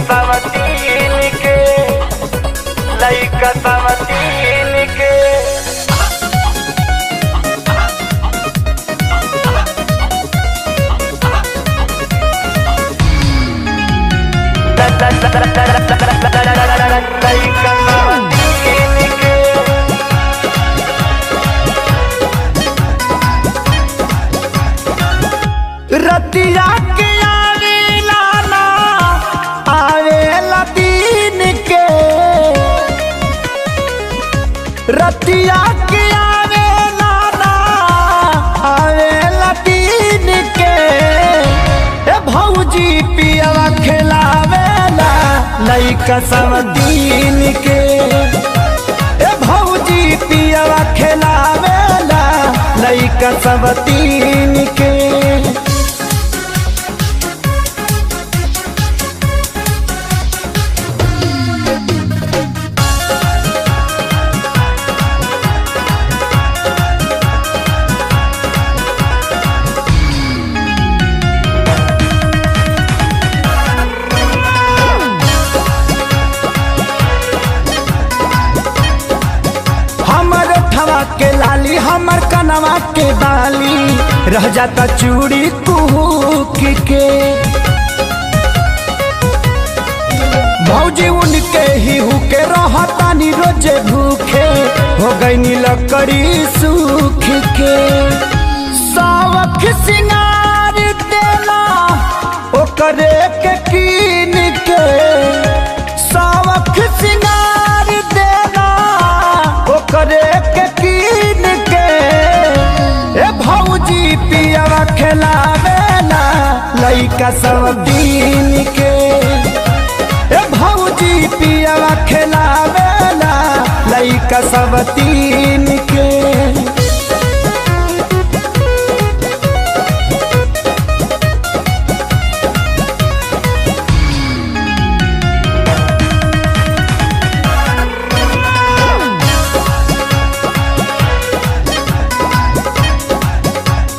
सवतीन के लइका सवतीन के रतिया के आवेला ना आवेला दिन के रतिया के आवेला ना आवेला दिन के ए भौजी पियवा खिलावेला लइका सब दिन के ए भौजी पियवा खिलावेला लइका सब दिन के के लाली हमर कनवा के बाली रह जाता चूड़ी कुहूक के भौजी उनके ही हुके रहतानी रोजे भूखे हो गई लकड़ी सूख के सावक सिंगार देला ओकरे के कीन के सावक सिंगार देला ओकरे के भौजी पियवा खिलावेला लइका सब दिन के ए भौजी पियवा खिलावेला लइका सब दिन के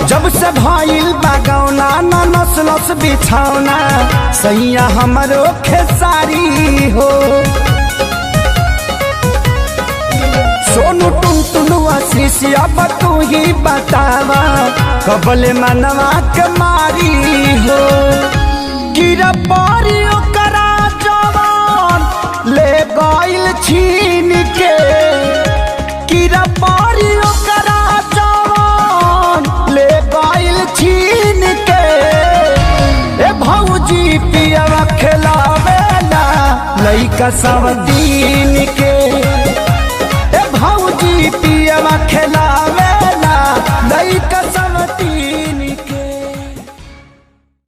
जब से भइल बागौना न नस्लस बिछौना सैया हमरो खेसारी हो सोनू टुनटुनुआ शीशिया तू ही बतावा कबले मनवा के मारी हो गिरा पारी ओकरा जवान ले गइल छीन के गिरा पारी ओकरा ले गइल छीन के ए भौजी पियवा खिलावेला लइका सब दिन के